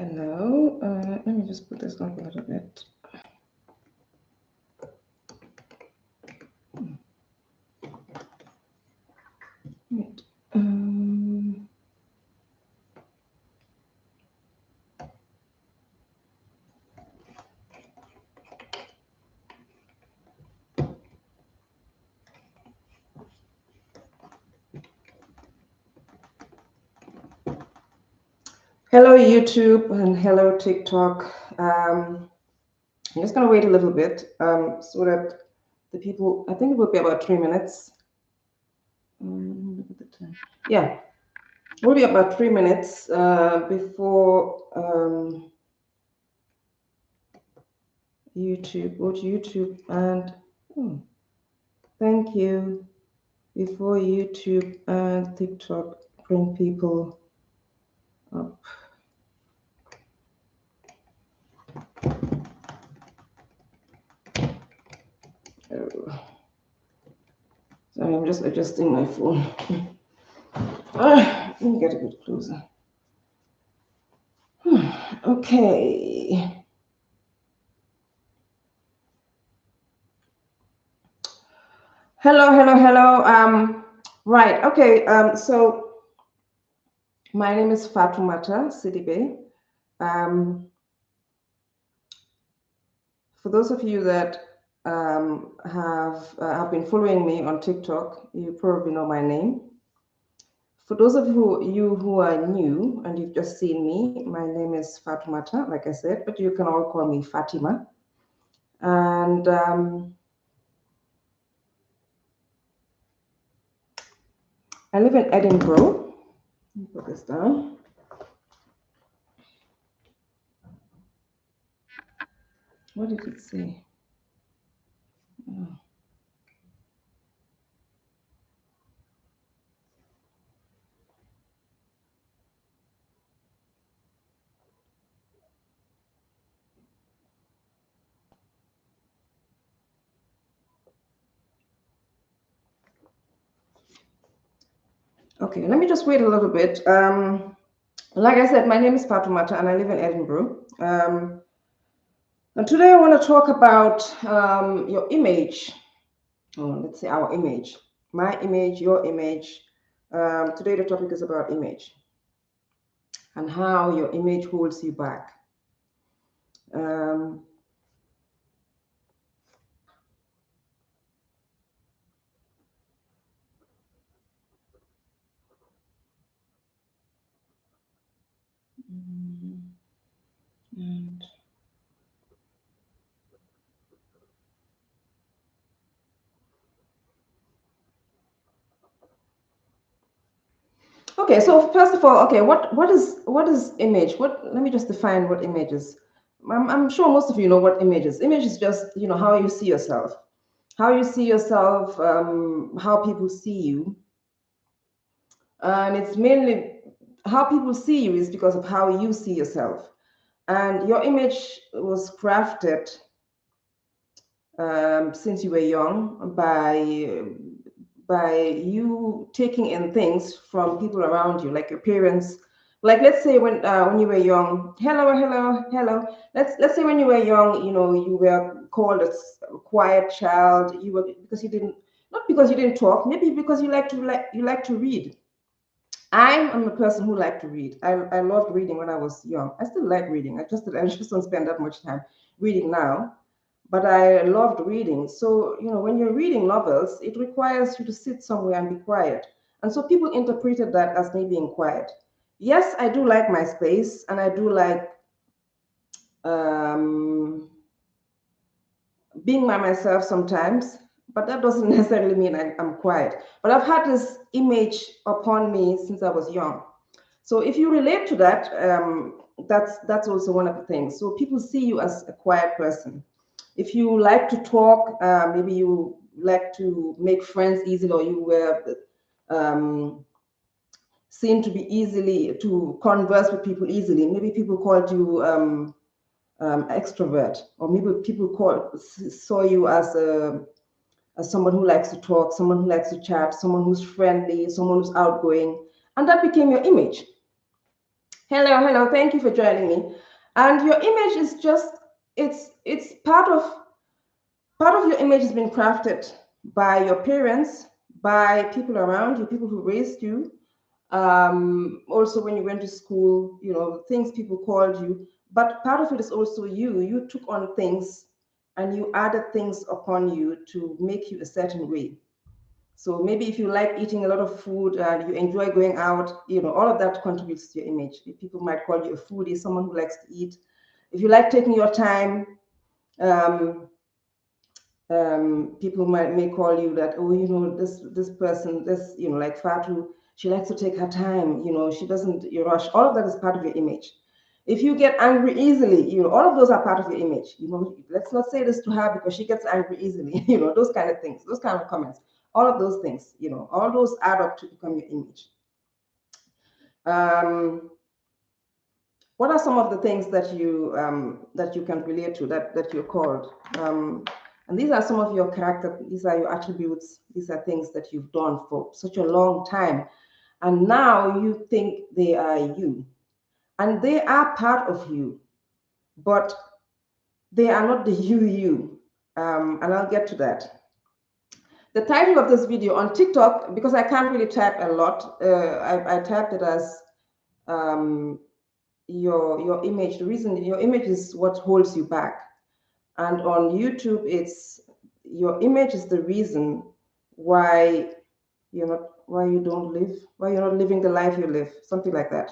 Hello. Let me just put this up a little bit. Right. Hello, YouTube, and hello, TikTok. I'm just going to wait a little bit so that the people, I think it will be about 3 minutes. Look at the time. Yeah, it will be about 3 minutes before YouTube, go to YouTube and thank you. Before YouTube and TikTok bring people up. Sorry, I'm just adjusting my phone. Let me get a bit closer. Okay. Hello. Right. Okay. So my name is Fatoumata Sidibe. For those of you that have been following me on TikTok, you probably know my name. For those of you who are new and you've just seen me, my name is Fatoumata, like I said, but you can all call me Fatima. And I live in Edinburgh. Let me put this down. What did it say? Oh. Okay, let me just wait a little bit. Like I said, my name is Fatoumata and I live in Edinburgh. And today I want to talk about your image. Let's say our image. My image, your image. Today the topic is about image and how your image holds you back. And okay, so first of all, okay, what is image? Let me just define what image is. I'm sure most of you know what image is. Image is just, how you see yourself. How you see yourself, how people see you. And it's mainly how people see you is because of how you see yourself. And your image was crafted since you were young by you taking in things from people around you, like your parents. Like, let's say when you were young, hello. Let's say when you were young, you were called a quiet child. You were because you didn't not because you didn't talk, maybe because you like to read. I'm a person who liked to read. I loved reading when I was young. I still like reading. I just don't spend that much time reading now, but I loved reading. So, when you're reading novels, it requires you to sit somewhere and be quiet. And so people interpreted that as me being quiet. Yes, I do like my space and I do like being by myself sometimes, but that doesn't necessarily mean I'm quiet. But I've had this image upon me since I was young. So if you relate to that, that's also one of the things. So people see you as a quiet person. If you like to talk, maybe you like to make friends easily, or you were seen to be easily to converse with people easily. Maybe people called you extrovert, or maybe people saw you as someone who likes to talk, someone who likes to chat, someone who's friendly, someone who's outgoing, and that became your image. Hello, hello. Thank you for joining me. And your image is just it's part of your image has been crafted by your parents, by people around you, people who raised you. Also, when you went to school, things people called you. But part of it is also you. You took on things and you added things upon you to make you a certain way. So maybe if you like eating a lot of food and you enjoy going out, all of that contributes to your image. People might call you a foodie, someone who likes to eat. If you like taking your time, um, people may call you that, oh, this person, like Fatu, she likes to take her time, she doesn't rush. All of that is part of your image. If you get angry easily, all of those are part of your image. Let's not say this to her because she gets angry easily, those kind of things, those kind of comments, all of those things, all those add up to become your image. What are some of the things that you can relate to, that you're called? And these are some of your character, these are your attributes, these are things that you've done for such a long time. And now you think they are you. And they are part of you, but they are not the you. And I'll get to that. The title of this video on TikTok, because I can't really type a lot, I typed it as your image. The reason your image is what holds you back. And on YouTube, it's your image is the reason why why you're not living the life you live, something like that.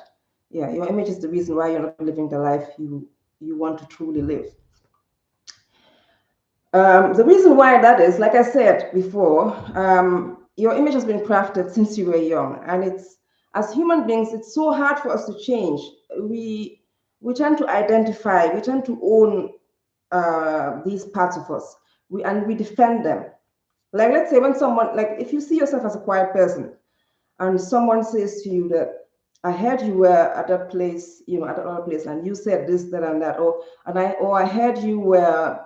Yeah, your image is the reason why you're not living the life you want to truly live. The reason why that is, like I said before, your image has been crafted since you were young, and as human beings, it's so hard for us to change. We tend to identify, we tend to own these parts of us, we defend them. Like, let's say when someone, like, if you see yourself as a quiet person, and someone says to you that, I heard you were at that place, at that other place, and you said this, that, and that, or I heard you were,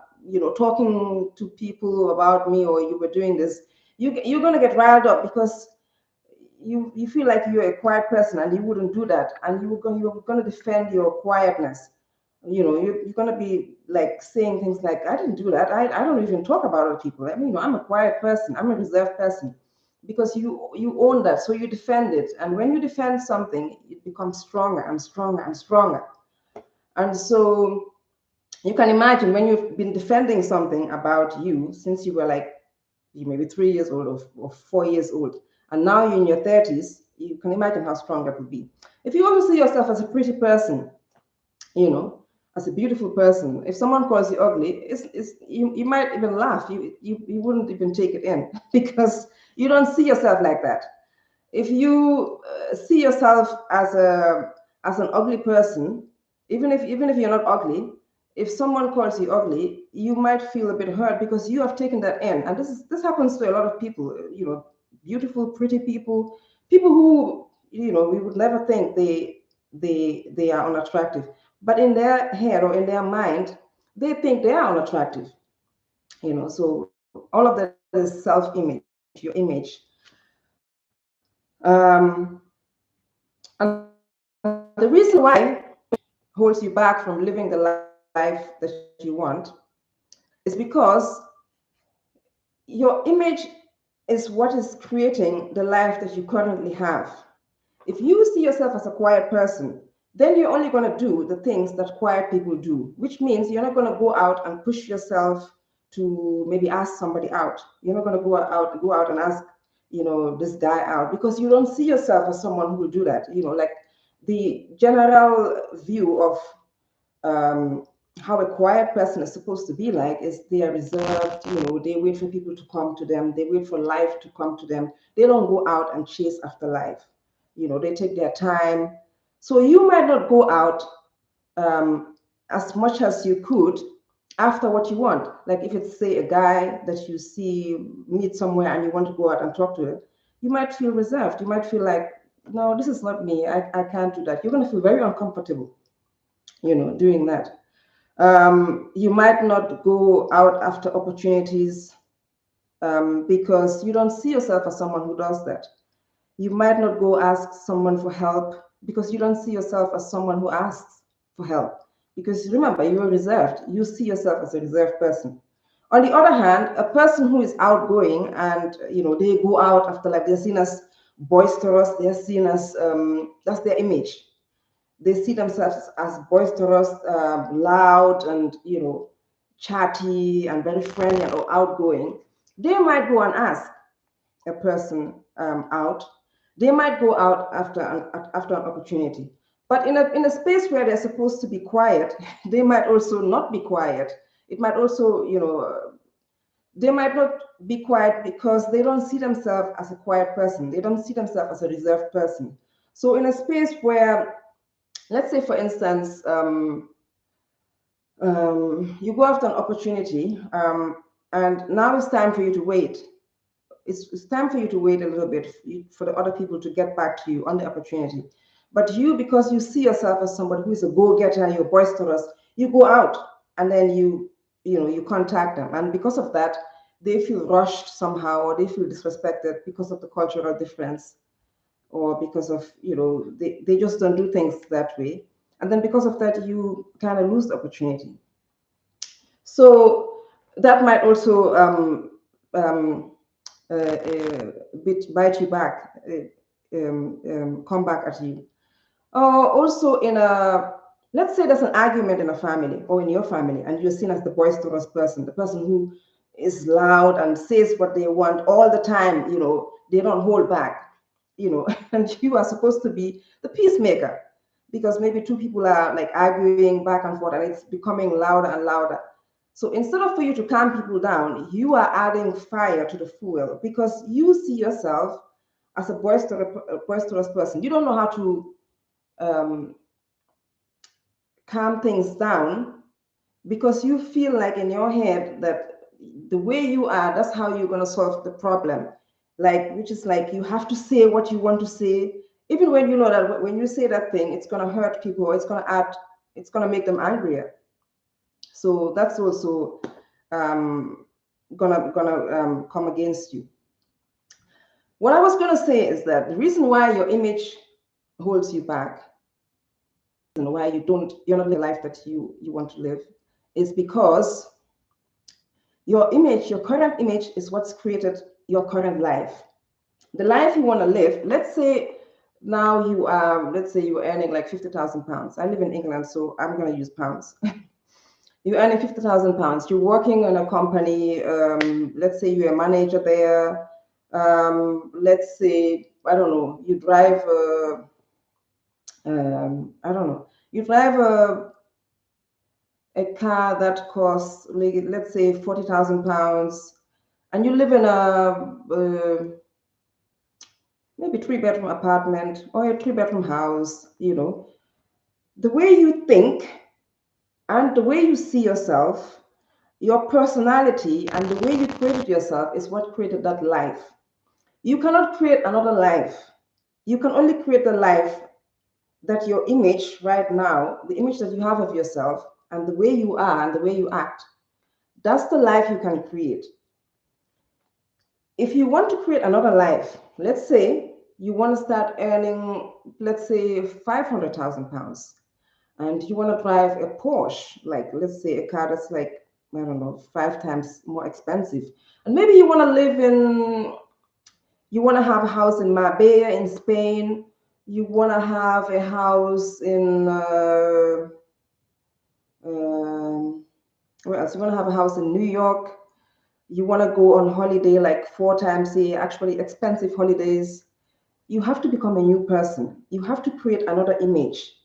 talking to people about me, or you were doing this. You're gonna get riled up because you feel like you're a quiet person and you wouldn't do that, and you're gonna defend your quietness. You're gonna be like saying things like, I didn't do that. I don't even talk about other people. I mean, I'm a quiet person. I'm a reserved person, because you own that, so you defend it. And when you defend something, it becomes stronger and stronger and stronger. And so you can imagine when you've been defending something about you since you were like maybe 3 years old, or 4 years old, and now you're in your 30s, you can imagine how strong that would be. If you also see yourself as a pretty person, as a beautiful person, if someone calls you ugly, you might even laugh. You wouldn't even take it in because you don't see yourself like that. If you see yourself as an ugly person, even if you're not ugly, if someone calls you ugly, you might feel a bit hurt because you have taken that in. And this happens to a lot of people, beautiful, pretty people, people who, we would never think they are unattractive, but in their head or in their mind, they think they are unattractive. So all of that is self-image, your image. And the reason why holds you back from living the life that you want is because your image is what is creating the life that you currently have. If you see yourself as a quiet person, then you're only going to do the things that quiet people do, which means you're not going to go out and push yourself to maybe ask somebody out. You're not going to go out and ask, this guy out, because you don't see yourself as someone who will do that. Like the general view of how a quiet person is supposed to be like is they are reserved. They wait for people to come to them. They wait for life to come to them. They don't go out and chase after life. They take their time. So you might not go out as much as you could after what you want. Like if it's, say, a guy that you meet somewhere and you want to go out and talk to him, you might feel reserved. You might feel like, no, this is not me. I can't do that. You're going to feel very uncomfortable, doing that. You might not go out after opportunities because you don't see yourself as someone who does that. You might not go ask someone for help because you don't see yourself as someone who asks for help. Because remember, you're reserved. You see yourself as a reserved person. On the other hand, a person who is outgoing and they go out after life, they're seen as boisterous. They're seen as that's their image. They see themselves as boisterous, loud, and chatty and very friendly or outgoing. They might go and ask a person out. They might go out after an opportunity. But in a space where they're supposed to be quiet, they might also not be quiet. It might also, they might not be quiet because they don't see themselves as a quiet person. They don't see themselves as a reserved person. So in a space where, let's say, for instance, you go after an opportunity, and now it's time for you to wait. It's time for you to wait a little bit for the other people to get back to you on the opportunity. But you, because you see yourself as somebody who is a go-getter, you're boisterous, you go out and then you contact them. And because of that, they feel rushed somehow, or they feel disrespected because of the cultural difference, or because of, they just don't do things that way. And then because of that, you kind of lose the opportunity. So that might also bite you back, come back at you. Also, let's say there's an argument in a family or in your family, and you're seen as the boisterous person, the person who is loud and says what they want all the time. They don't hold back. And you are supposed to be the peacemaker, because maybe two people are like arguing back and forth, and it's becoming louder and louder. So instead of for you to calm people down, you are adding fire to the fuel, because you see yourself as a boisterous person. You don't know how to calm things down, because you feel like in your head that the way you are, that's how you're going to solve the problem. Which is like, you have to say what you want to say, even when you know that when you say that thing, it's going to hurt people, it's going to make them angrier. So that's also gonna come against you. What I was gonna say is that the reason why your image holds you back, and why you're not living the life that you want to live, is because your current image is what's created your current life. The life you want to live, let's say now let's say you're earning like £50,000. I live in England, so I'm gonna use pounds. You're earning £50,000. You're working in a company. Let's say you're a manager there. Let's say, I don't know, you drive I don't know, you drive a car that costs, let's say, £40,000, and you live in a maybe 3-bedroom apartment or a 3-bedroom house. The way you think and the way you see yourself, your personality and the way you created yourself is what created that life. You cannot create another life. You can only create the life that your image right now, the image that you have of yourself and the way you are and the way you act, that's the life you can create. If you want to create another life, let's say you want to start earning, let's say, £500,000, and you want to drive a Porsche, like, let's say, a car that's like, I don't know, 5 times more expensive. And maybe you want to have a house in Marbella in Spain. You want to have a house in, where else? You want to have a house in New York. You want to go on holiday like 4 times a year, actually expensive holidays. You have to become a new person. You have to create another image.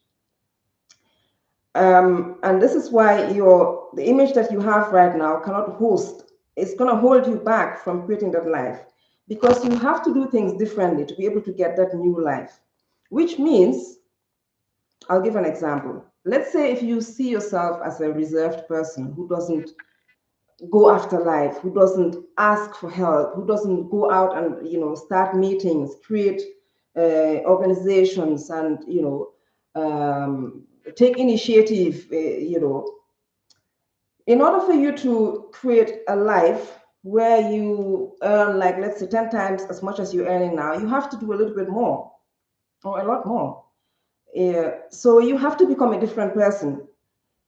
And this is why the image that you have right now cannot host. It's going to hold you back from creating that life, because you have to do things differently to be able to get that new life. Which means, I'll give an example. Let's say if you see yourself as a reserved person who doesn't go after life, who doesn't ask for help, who doesn't go out and start meetings, create organizations, and take initiative, in order for you to create a life where you earn, like, let's say, 10 times as much as you're earning now, you have to do a little bit more, or a lot more. So you have to become a different person.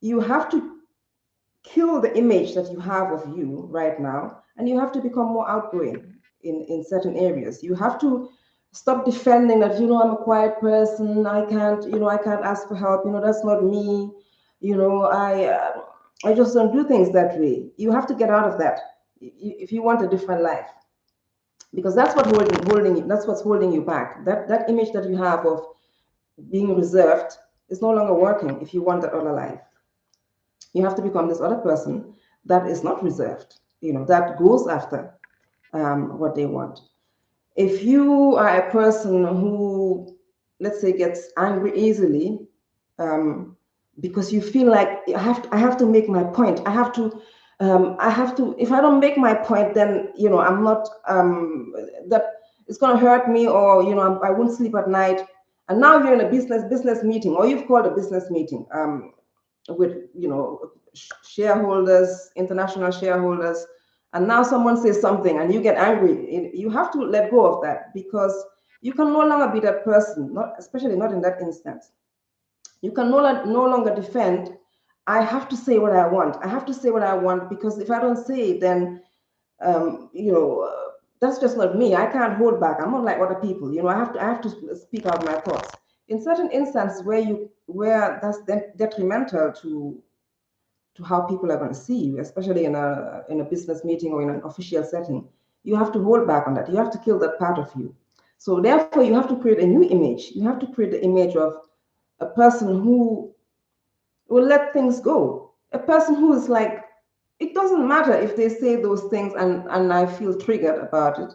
You have to kill the image that you have of you right now, and you have to become more outgoing in certain areas. You have to stop defending that, I'm a quiet person, I can't ask for help, that's not me, I just don't do things that way. You have to get out of that if you want a different life, because that's what holding you, that's what's holding you back. That image that you have of being reserved is no longer working. If you want that other life, you have to become this other person that is not reserved, that goes after what they want. If you are a person who, let's say, gets angry easily, because you feel like I have to make my point. I have to. If I don't make my point, then I'm not. That it's gonna hurt me, or I won't sleep at night. And now you're in a business meeting, or you've called a business meeting with shareholders, international shareholders, and now someone says something and you get angry. You have to let go of that, because you can no longer be that person, not especially not in that instance. You can no longer defend. I have to say what I want. I have to say what I want, because if I don't say it, then that's just not me. I can't hold back. I'm not like other people. I have to speak out my thoughts. In certain instances where that's detrimental to how people are going to see you, especially in a business meeting or in an official setting, you have to hold back on that. You have to kill that part of you. So therefore, you have to create a new image. You have to create the image of a person who will let things go. A person who is like, it doesn't matter if they say those things and I feel triggered about it.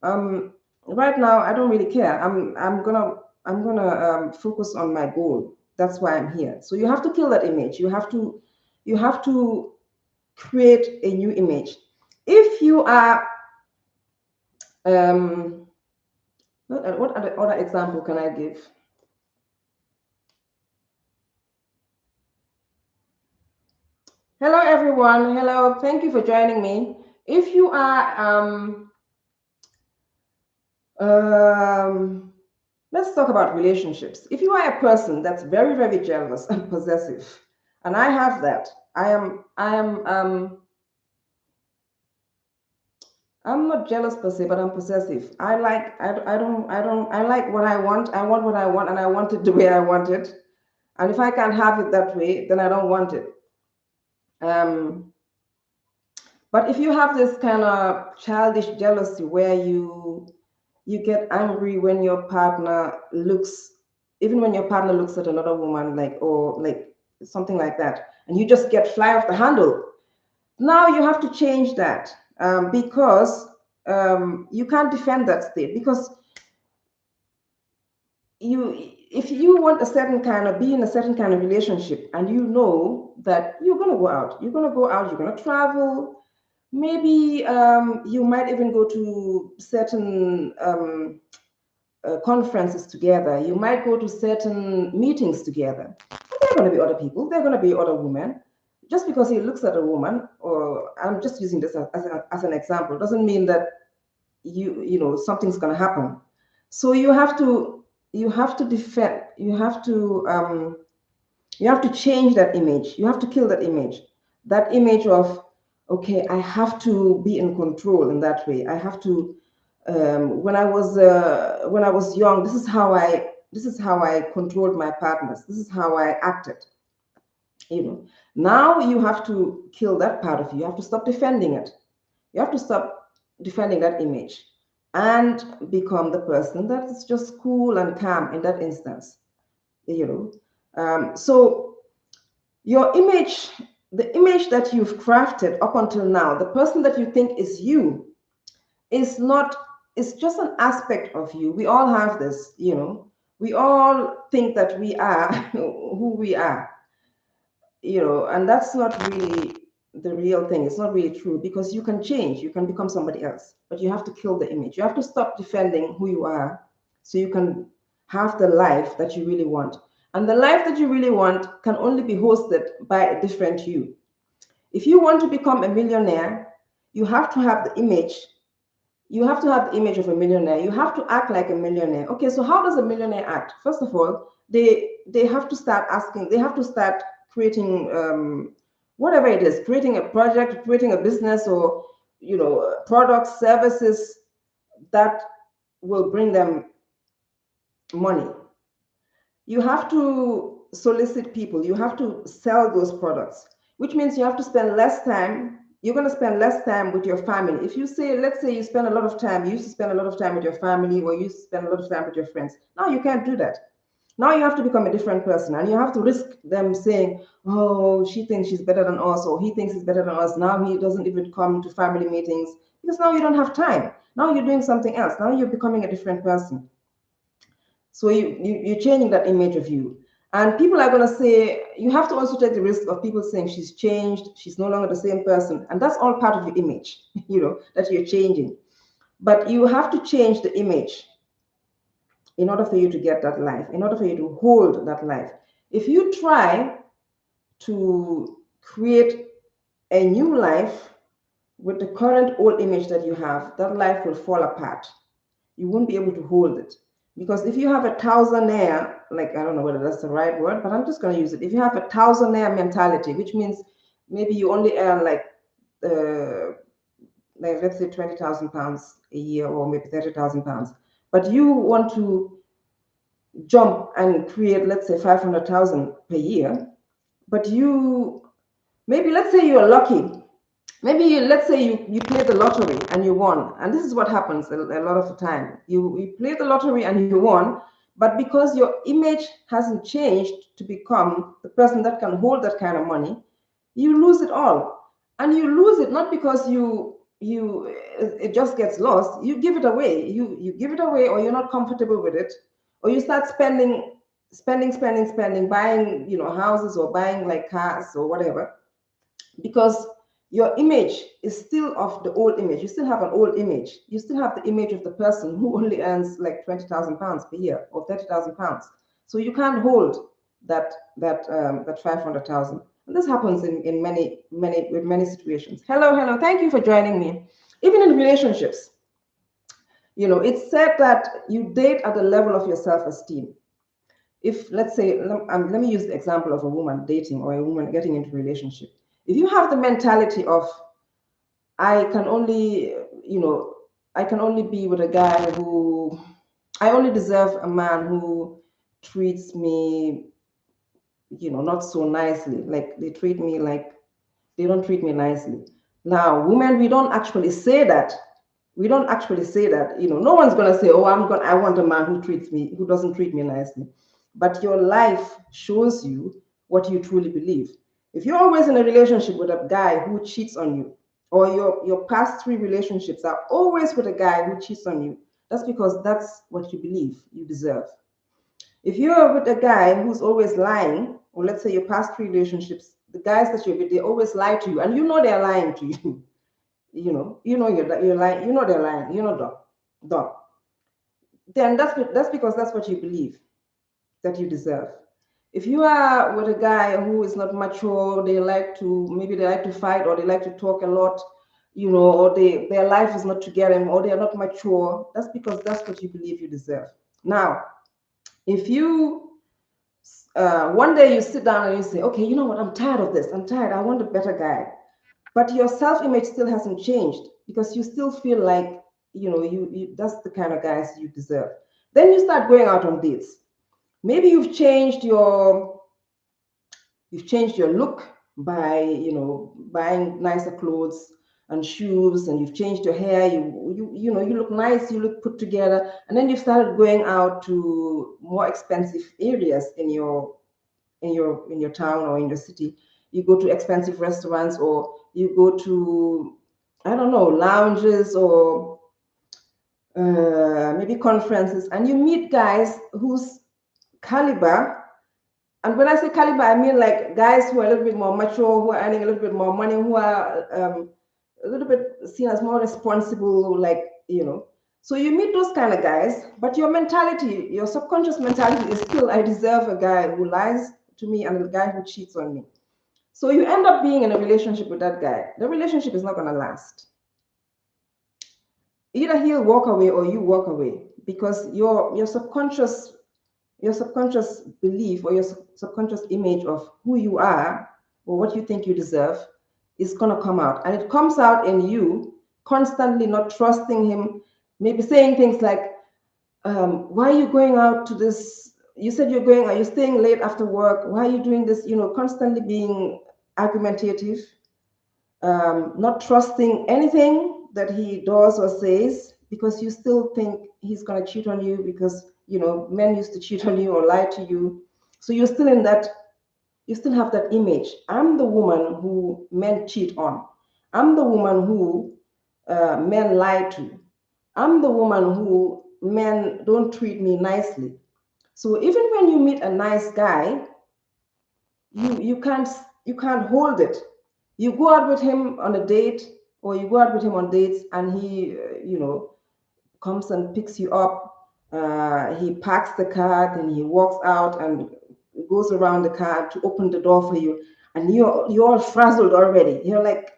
Right now, I don't really care. I'm gonna focus on my goal. That's why I'm here. So you have to kill that image. You have to create a new image. If you are, what other example can I give? Hello, everyone. Hello. Thank you for joining me. If you are, let's talk about relationships. If you are a person that's very, very jealous and possessive, and I have that, I'm not jealous per se, but I'm possessive. I like what I want. I want what I want, and I want it the way I want it. And if I can't have it that way, then I don't want it. But if you have this kind of childish jealousy where you get angry when your partner looks, even when your partner looks at another woman, or something like that, and you just get fly off the handle, now you have to change that, because you can't defend that state, because if you want be in a certain kind of relationship, and you know that you're going to go out, you're going to travel, maybe you might even go to certain conferences together, you might go to certain meetings together, and there are going to be other people, there are going to be other women. Just because he looks at a woman, or I'm just using this as an example, doesn't mean that something's going to happen. So you have to defend, you have to change that image. You have to kill that image of, okay, I have to be in control in that way. I have to, when I was young, this is how I controlled my partners, this is how I acted. Now you have to kill that part of you. You have to stop defending it. You have to stop defending that image and become the person that is just cool and calm in that instance. So your image, the image that you've crafted up until now, the person that you think is you, is not, it's just an aspect of you. We all have this, we all think that we are who we are, and that's not really the real thing. It's not really true, because you can change, you can become somebody else, but you have to kill the image. You have to stop defending who you are, so you can have the life that you really want. And the life that you really want can only be hosted by a different you. If you want to become a millionaire, you have to have the image You have to have the image of a millionaire. You have to act like a millionaire. Okay, so how does a millionaire act? First of all, they have to start asking. They have to start creating whatever it is, creating a project, creating a business, or products, services that will bring them money. You have to solicit people. You have to sell those products, which means you have to spend less time. You're going to spend less time with your family. If you say, let's say you spend a lot of time, you used to spend a lot of time with your family, or you used to spend a lot of time with your friends. Now you can't do that. Now you have to become a different person, and you have to risk them saying, oh, she thinks she's better than us, or he thinks he's better than us. Now he doesn't even come to family meetings because now you don't have time. Now you're doing something else. Now you're becoming a different person. So you're changing that image of you. And people are going to say, you have to also take the risk of people saying she's changed, she's no longer the same person. And that's all part of your image, that you're changing. But you have to change the image in order for you to get that life, in order for you to hold that life. If you try to create a new life with the current old image that you have, that life will fall apart. You won't be able to hold it. Because if you have a thousandaire, like, I don't know whether that's the right word, but I'm just going to use it. If you have a thousandaire mentality, which means maybe you only earn like let's say 20,000 pounds a year, or maybe 30,000 pounds, but you want to jump and create, let's say 500,000 per year, but maybe let's say you're lucky. Maybe let's say you play the lottery and you won, and this is what happens a lot of the time. You play the lottery and you won, but because your image hasn't changed to become the person that can hold that kind of money, you lose it all. And you lose it not because it just gets lost. You give it away. You give it away, or you're not comfortable with it, or you start spending, buying houses, or buying like cars or whatever, because your image is still of the old image. You still have an old image. You still have the image of the person who only earns like 20,000 pounds per year, or 30,000 pounds. So you can't hold that 500,000. And this happens in many situations. Hello. Thank you for joining me. Even in relationships, it's said that you date at the level of your self-esteem. If, let's say, let me use the example of a woman dating, or a woman getting into a relationship. If you have the mentality of, I can only be with a guy who, I only deserve a man who treats me, not so nicely. Like they don't treat me nicely. Now, women, we don't actually say that. We don't actually say that. No one's gonna say, oh, I want a man who doesn't treat me nicely. But your life shows you what you truly believe. If you're always in a relationship with a guy who cheats on you, or your past 3 relationships are always with a guy who cheats on you, that's because that's what you believe you deserve. If you're with a guy who's always lying, or let's say your past 3 relationships, the guys that you're with, they always lie to you, and they're lying to you. You're lying. They're lying. Dumb. Then that's because that's what you believe that you deserve. If you are with a guy who is not mature, maybe they like to fight, or they like to talk a lot, or their life is not together, or they are not mature, that's because that's what you believe you deserve. Now, if you one day you sit down and you say, okay, you know what, I'm tired of this. I'm tired. I want a better guy. But your self-image still hasn't changed, because you still feel like, that's the kind of guys you deserve. Then you start going out on dates. Maybe you've changed your look by, buying nicer clothes and shoes, and you've changed your hair. You look nice, you look put together, and then you started going out to more expensive areas in your town or in your city. You go to expensive restaurants, or you go to, I don't know, lounges, or maybe conferences, and you meet guys whose caliber, and when I say caliber, I mean like guys who are a little bit more mature, who are earning a little bit more money, who are a little bit seen as more responsible, So you meet those kind of guys, but your mentality, your subconscious mentality is still, I deserve a guy who lies to me and a guy who cheats on me. So you end up being in a relationship with that guy. The relationship is not going to last. either he'll walk away or you walk away, because your subconscious belief or your subconscious image of who you are or what you think you deserve is going to come out, and it comes out in you constantly not trusting him, maybe saying things like, why are you going out to this, you said are you staying late after work, why are you doing this, constantly being argumentative, not trusting anything that he does or says, because you still think he's going to cheat on you, because men used to cheat on you or lie to you. So you're still in that, you still have that image. I'm the woman who men cheat on. I'm the woman who men lie to. I'm the woman who men don't treat me nicely. So even when you meet a nice guy, you can't hold it. You go out with him on a date, or you go out with him on dates, and he comes and picks you up. He parks the car, then he walks out and goes around the car to open the door for you, and you're all frazzled already. You're like,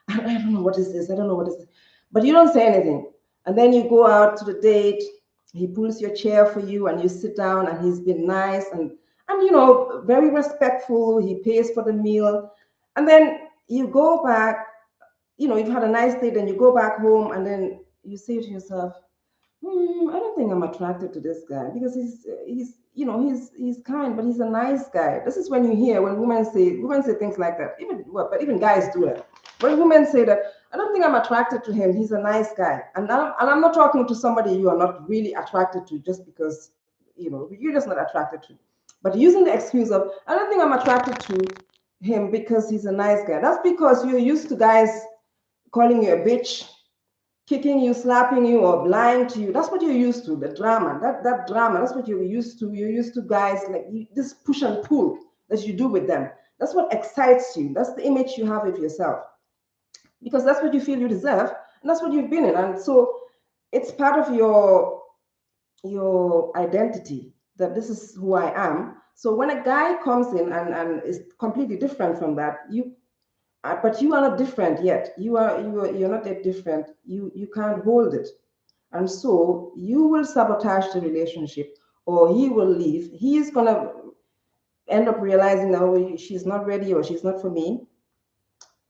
I don't know what is this. I don't know what is this. But you don't say anything. And then you go out to the date. He pulls your chair for you, and you sit down, and he's been nice and very respectful. He pays for the meal, and then you go back. You've had a nice date, and you go back home, and then you say to yourself, I don't think I'm attracted to this guy, because he's kind, but he's a nice guy. This is when you hear when women say things like that. Even guys do that. When women say that, I don't think I'm attracted to him. He's a nice guy, and I'm not talking to somebody you are not really attracted to just because you're just not attracted to. But using the excuse of, I don't think I'm attracted to him because he's a nice guy. That's because you're used to guys calling you a bitch, kicking you, slapping you, or lying to you. That's what you're used to, the drama. That drama, that's what you're used to. You're used to guys like this push and pull that you do with them. That's what excites you. That's the image you have of yourself, because that's what you feel you deserve, and that's what you've been in. And so it's part of your identity that this is who I am. So when a guy comes in and is completely different from that, but you are not different yet. You're not that different. You can't hold it, and so you will sabotage the relationship, or he will leave. He is gonna end up realizing that, oh, she's not ready, or she's not for me,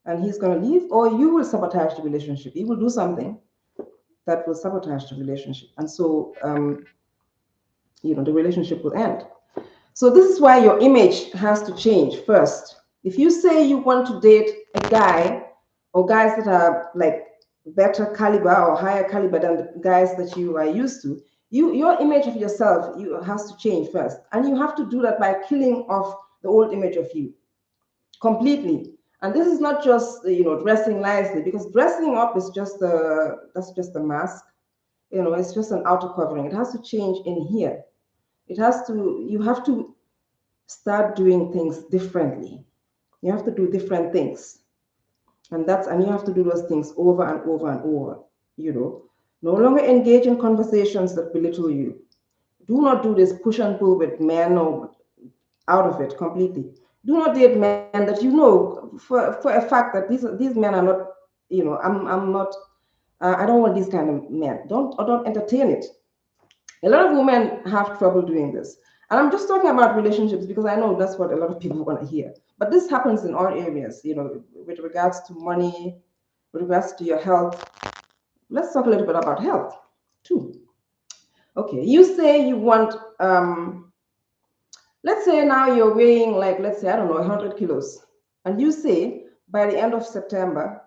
and he's gonna leave, or you will sabotage the relationship. You will do something that will sabotage the relationship, and so the relationship will end. So this is why your image has to change first. If you say you want to date a guy or guys that are like better caliber or higher caliber than the guys that you are used to, your image of yourself has to change first. And you have to do that by killing off the old image of you completely. And this is not just dressing nicely, because dressing up is that's just a mask. It's just an outer covering. It has to change in here. You have to start doing things differently. You have to do different things. And you have to do those things over and over and over. No longer engage in conversations that belittle you. Do not do this push and pull with men, or out of it completely. Do not date men that for a fact that these men are not, I'm not, I don't want these kind of men. Don't entertain it. A lot of women have trouble doing this. And I'm just talking about relationships because I know that's what a lot of people want to hear. But this happens in all areas, with regards to money, with regards to your health. Let's talk a little bit about health too. Okay, you say you want, let's say now you're weighing, like, let's say, I don't know, 100 kilos. And you say by the end of September,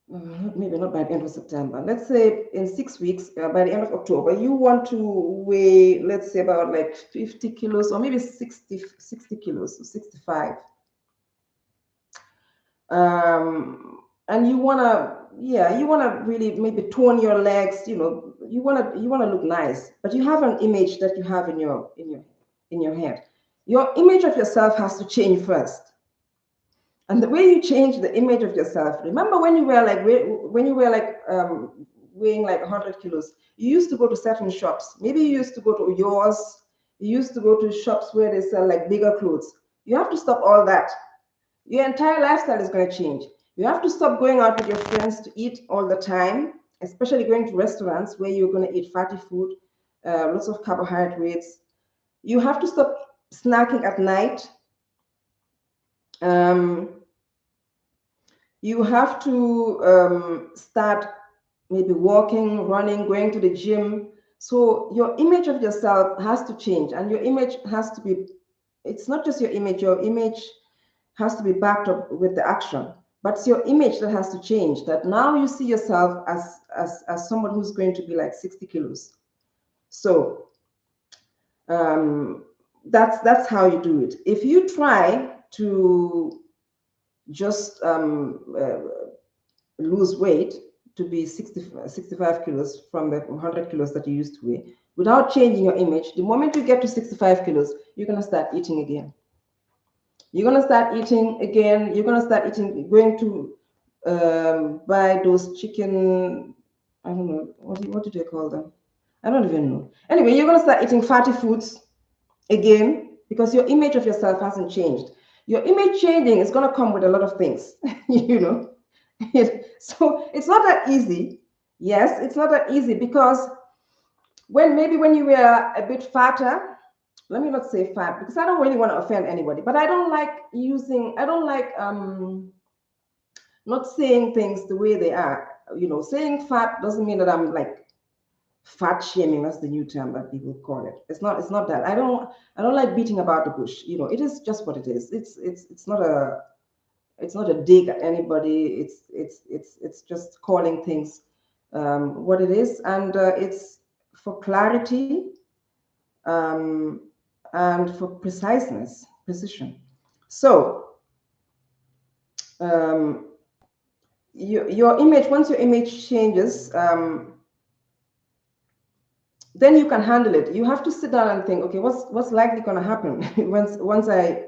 maybe not by the end of September, let's say in 6 weeks, by the end of October, you want to weigh, let's say, about like 50 kilos, or maybe 60 kilos, 65. And you want to really maybe tone your legs, you want to look nice, but you have an image that you have in your head. Your image of yourself has to change first. And the way you change the image of yourself, remember when you were weighing like 100 kilos, you used to go to certain shops. Maybe you used to go to yours. You used to go to shops where they sell like bigger clothes. You have to stop all that. Your entire lifestyle is going to change. You have to stop going out with your friends to eat all the time, especially going to restaurants where you're going to eat fatty food, lots of carbohydrates. You have to stop snacking at night. Um, you have to start maybe walking, running, going to the gym. So your image of yourself has to change, and your image has to be, it's not just your image has to be backed up with the action, but it's your image that has to change, that now you see yourself as someone who's going to be like 60 kilos. So that's how you do it. If you try to just lose weight to be 65 kilos from the 100 kilos that you used to weigh without changing your image, the moment you get to 65 kilos, you're going to start eating again. You're going to start eating again. You're going to start eating, going to buy those chicken, I don't know, what do they call them? I don't even know. Anyway, you're going to start eating fatty foods again because your image of yourself hasn't changed. Your image changing is going to come with a lot of things, you know. So it's not that easy. Yes, it's not that easy because when you were a bit fatter, let me not say fat because I don't really want to offend anybody, but I don't like not saying things the way they are. You know, saying fat doesn't mean that I'm like fat shaming. That's the new term that people call it. It's not that. I don't like beating about the bush. You know, it is just what it is. It's not a dig at anybody. It's just calling things what it is, and it's for clarity and for precision. So your image, once your image changes, then you can handle it. You have to sit down and think, okay, what's likely going to happen once I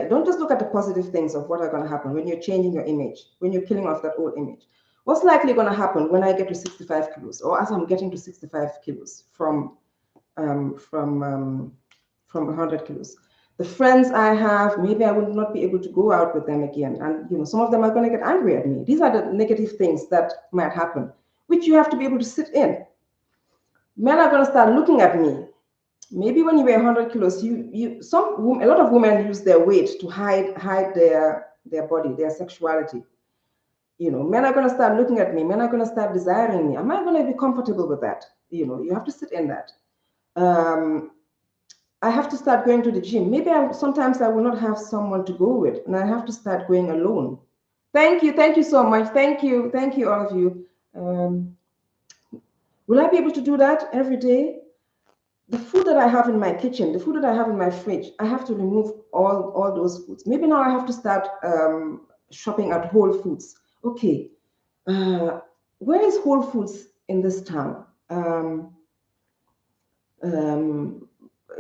don't just look at the positive things of what are going to happen when you're changing your image, when you're killing off that old image. What's likely going to happen when I get to 65 kilos, or as I'm getting to 65 kilos from 100 kilos? The friends I have, maybe I will not be able to go out with them again, and you know, some of them are going to get angry at me. These are the negative things that might happen, which you have to be able to sit in. Men are going to start looking at me. Maybe when you were 100 kilos, a lot of women use their weight to hide their body, their sexuality. You know, men are going to start looking at me. Men are going to start desiring me. Am I going to be comfortable with that? You know, you have to sit in that. I have to start going to the gym. Maybe sometimes I will not have someone to go with, and I have to start going alone. Thank you so much. Thank you, all of you. Will I be able to do that every day? The food that I have in my kitchen, the food that I have in my fridge, I have to remove all those foods. Maybe now I have to start shopping at Whole Foods. Okay, where is Whole Foods in this town?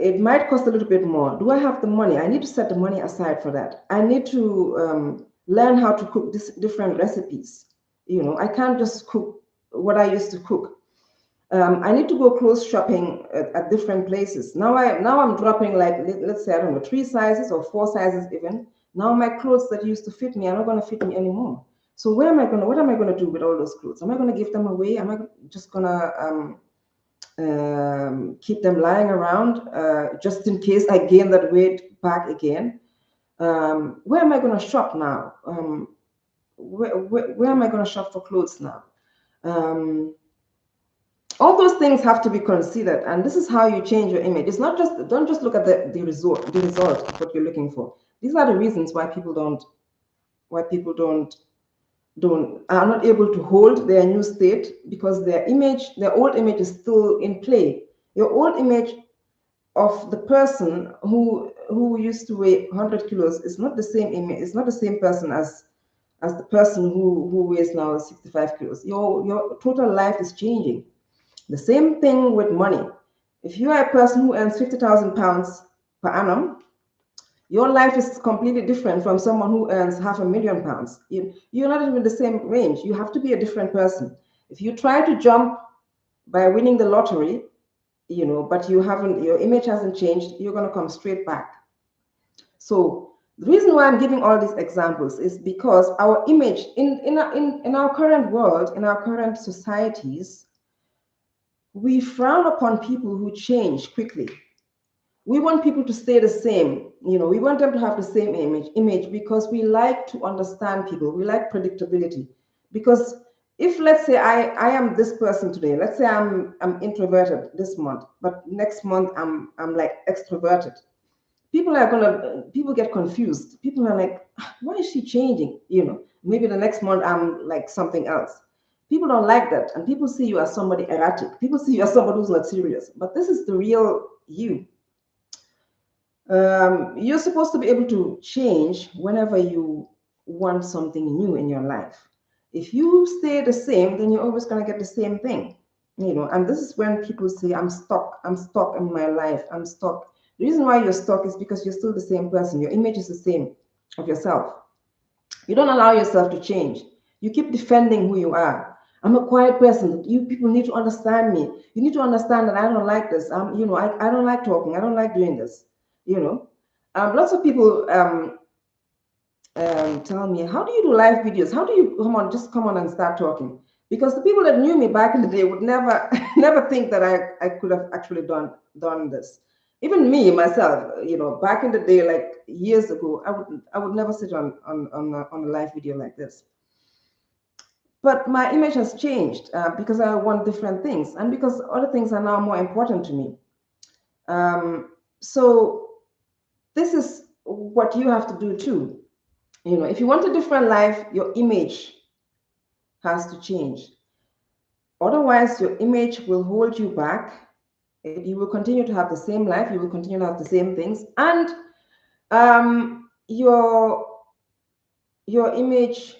It might cost a little bit more. Do I have the money? I need to set the money aside for that. I need to learn how to cook different recipes. You know, I can't just cook what I used to cook. I need to go clothes shopping at different places. Now I'm dropping, like, let's say, I don't know, 3 sizes or 4 sizes even. Now my clothes that used to fit me are not going to fit me anymore. So what am I going to do with all those clothes? Am I going to give them away? Am I just going to keep them lying around just in case I gain that weight back again? Where am I going to shop now? Where am I going to shop for clothes now? All those things have to be considered, and this is how you change your image. It's not just, don't just look at the result of what you're looking for. These are the reasons why people are not able to hold their new state, because their old image is still in play. Your old image of the person who used to weigh 100 kilos is not the same image. It's not the same person as the person who weighs now 65 kilos. Your total life is changing. The same thing with money. If you are a person who earns 50,000 pounds per annum, your life is completely different from someone who earns £500,000. You're not even in the same range. You have to be a different person. If you try to jump by winning the lottery, but your image hasn't changed, you're going to come straight back. So The reason why I'm giving all these examples is because our image in our current world, in our current societies, we frown upon people who change quickly. We want people to stay the same. We want them to have the same image because we like to understand people. We like predictability. Because if, let's say, I am this person today, let's say I'm introverted this month, but next month I'm like extroverted. People get confused. People are like, why is she changing? Maybe the next month I'm like something else. People don't like that. And people see you as somebody erratic. People see you as somebody who's not serious. But this is the real you. You're supposed to be able to change whenever you want something new in your life. If you stay the same, then you're always going to get the same thing. And this is when people say, I'm stuck in my life, I'm stuck. The reason why you're stuck is because you're still the same person. Your image is the same of yourself. You don't allow yourself to change. You keep defending who you are. I'm a quiet person. You people need to understand me. You need to understand that I don't like this. I don't like talking. I don't like doing this. Lots of people tell me, how do you do live videos? How do you come on and start talking? Because the people that knew me back in the day would never never think that I could have actually done this. Even me myself, back in the day, like years ago, I would never sit on a live video like this. But my image has changed because I want different things, and because other things are now more important to me. So this is what you have to do too. If you want a different life, your image has to change. Otherwise, your image will hold you back. You will continue to have the same life. You will continue to have the same things, and your image.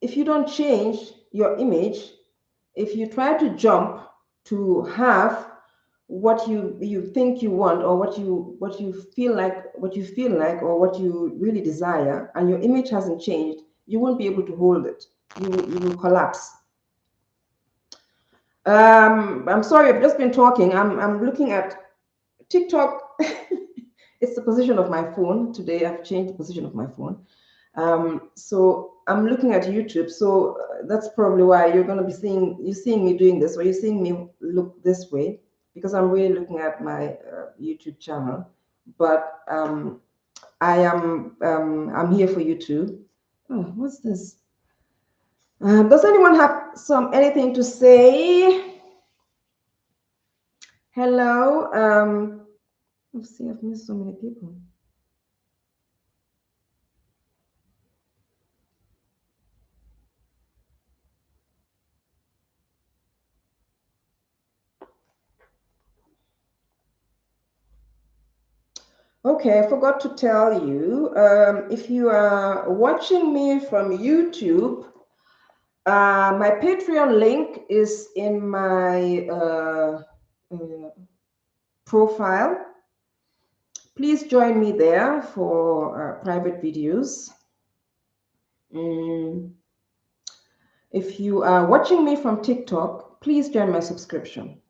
If you don't change your image, if you try to jump to have what you think you want, or what you feel like, or what you really desire, and your image hasn't changed, you won't be able to hold it. You will collapse. I'm sorry, I've just been talking. I'm looking at TikTok. It's the position of my phone today. I've changed the position of my phone. So I'm looking at YouTube. So that's probably why you're going to be seeing me doing this, or you're seeing me look this way, because I'm really looking at my YouTube channel. But I'm here for you too. Oh, what's this? Does anyone have anything to say? Hello. Let's see, I've missed so many people. Okay, I forgot to tell you, if you are watching me from YouTube, my Patreon link is in my profile. Please join me there for private videos. If you are watching me from TikTok, please join my subscription.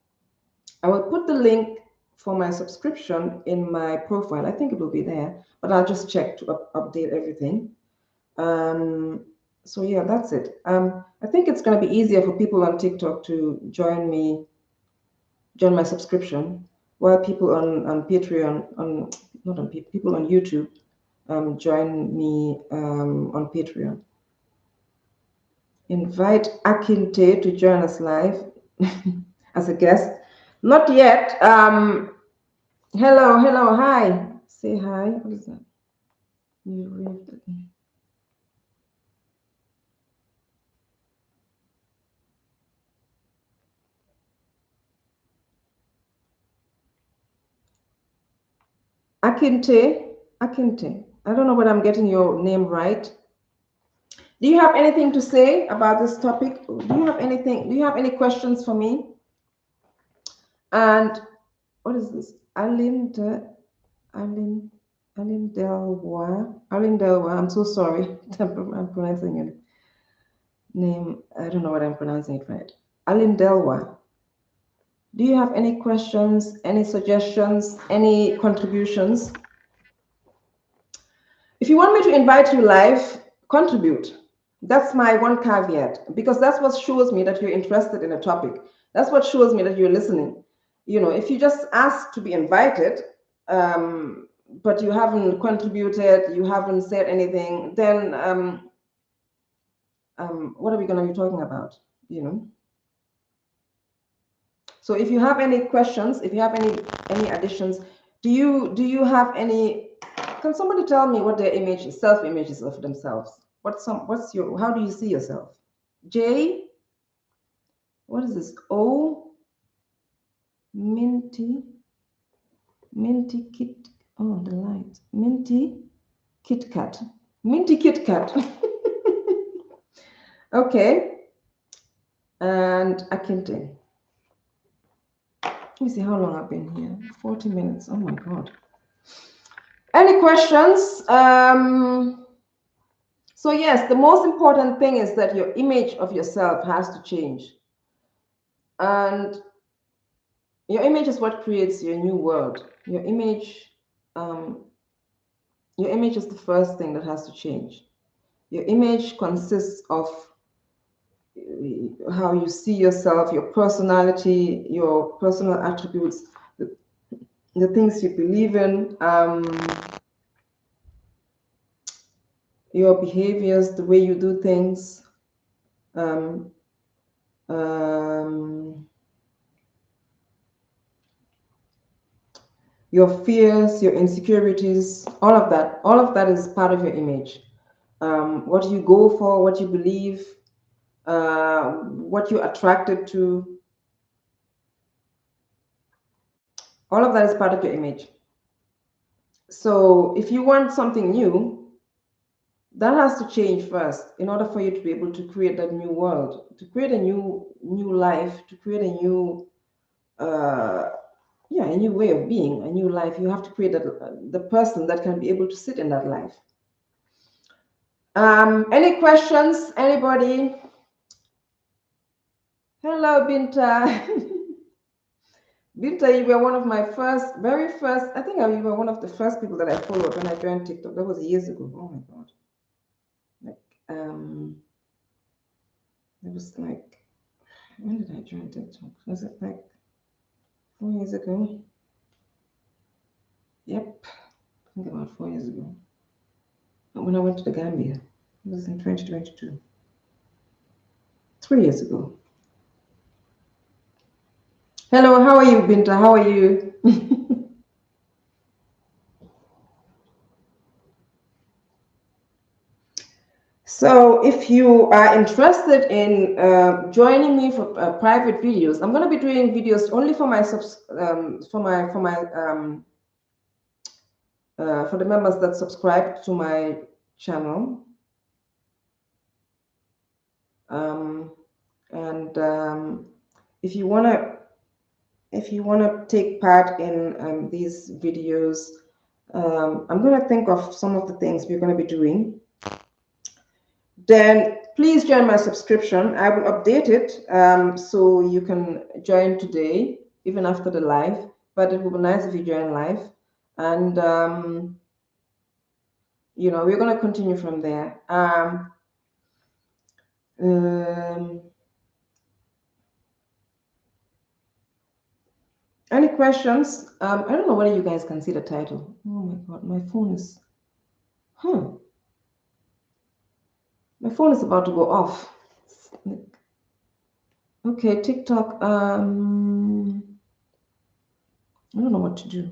I will put the link for my subscription in my profile. I think it will be there, but I'll just check to update everything. So yeah, that's it. I think it's going to be easier for people on TikTok to join my subscription, while people on Patreon, people on YouTube, join me on Patreon. Invite Akinte to join us live as a guest. Not yet. Hello, hi. Say hi. What is that? You read it. Akinte. I don't know whether I'm getting your name right. Do you have anything to say about this topic? Do you have any questions for me? And what is this? Alindelwa. I'm so sorry. I'm pronouncing your name. I don't know what I'm pronouncing it right. Alindelwa. Do you have any questions, any suggestions, any contributions? If you want me to invite you live, contribute. That's my one caveat, because that's what shows me that you're interested in a topic. That's what shows me that you're listening. You know, if you just ask to be invited, but you haven't contributed, you haven't said anything, then what are we going to be talking about? You know. So if you have any questions, if you have any additions, do you have any? Can somebody tell me what their image, self-image is of themselves? What's your? How do you see yourself? J. What is this? O. Minty Kit. Oh, the light. Minty Kit Kat. Minty Kit Kat. Okay. And Akinte. Let me see how long I've been here. 40 minutes. Oh my God. Any questions? So yes, the most important thing is that your image of yourself has to change. And your image is what creates your new world. Your image is the first thing that has to change. Your image consists of how you see yourself, your personality, your personal attributes, the things you believe in, your behaviors, the way you do things, your fears, your insecurities, all of that is part of your image. What you go for, what you believe, what you're attracted to, all of that is part of your image. So if you want something new, that has to change first in order for you to be able to create that new world, to create a new life, to create a new a new way of being, a new life. You have to create the person that can be able to sit in that life. Any questions? Anybody? Hello, Binta. Binta, you were one of my very first, I think you were one of the first people that I followed when I joined TikTok. That was years ago. Oh my God. It was like, when did I join TikTok? Was it like 4 years ago? Yep. I think about 4 years ago. When I went to the Gambia. It was in 2022. 3 years ago. Hello, how are you, Binta? How are you? So if you are interested in joining me for private videos, I'm going to be doing videos only for my for the members that subscribe to my channel. If you wanna take part in these videos, I'm gonna think of some of the things we're gonna be doing. Then please join my subscription. I will update it so you can join today, even after the live. But it would be nice if you join live, and we're gonna continue from there. Any questions? I don't know whether you guys can see the title. Oh my God, my phone is. My phone is about to go off. Okay, TikTok. I don't know what to do.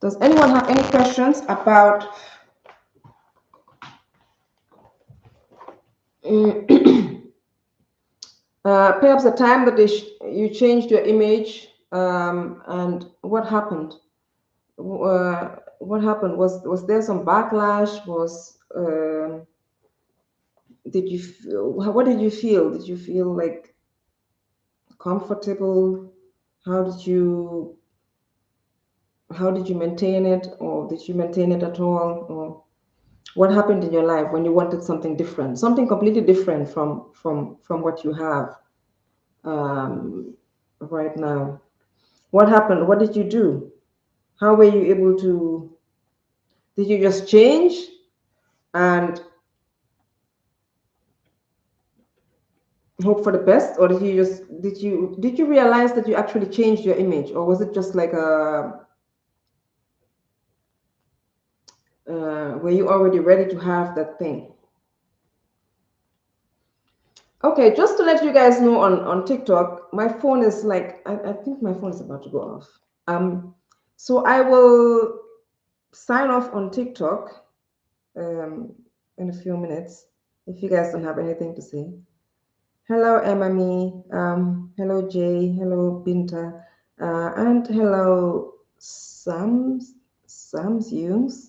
Does anyone have any questions about perhaps the time that you changed your image and what happened? What happened? Was there some backlash? Did you feel? What did you feel? Did you feel like comfortable? How did you maintain it, or did you maintain it at all? Or what happened in your life when you wanted something different, something completely different from what you have right now? What happened? What did you do? How were you able to? Did you just change and hope for the best, or did you realize that you actually changed your image, or was it just like a were you already ready to have that thing? Okay, just to let you guys know, on TikTok, my phone is like, I think my phone is about to go off. So I will sign off on TikTok in a few minutes if you guys don't have anything to say. Hello, Emami. Hello, Jay. Hello, Binta. And hello, Sam's Yunes.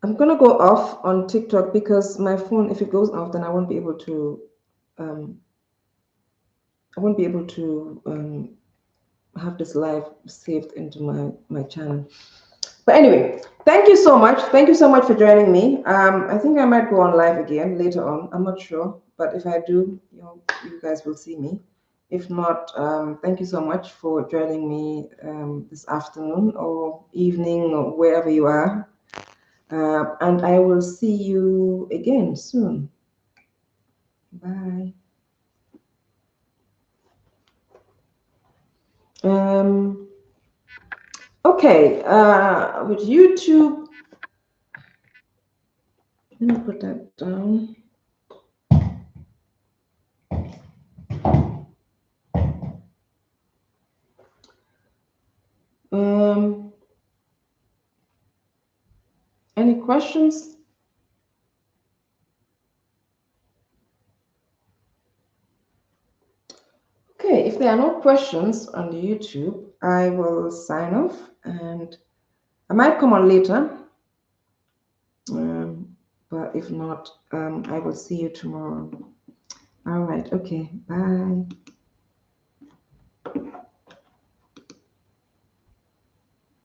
I'm gonna go off on TikTok because my phone, if it goes off, then I won't be able to. Um, have this live saved into my channel. But anyway, thank you so much. Thank you so much for joining me. I think I might go on live again later on. I'm not sure, but if I do, you guys will see me. If not, thank you so much for joining me this afternoon or evening or wherever you are. And I will see you again soon. Bye. Okay, with YouTube, let me put that down. Any questions? Okay, if there are no questions on the YouTube, I will sign off, and I might come on later. But if not, I will see you tomorrow. All right. Okay. Bye.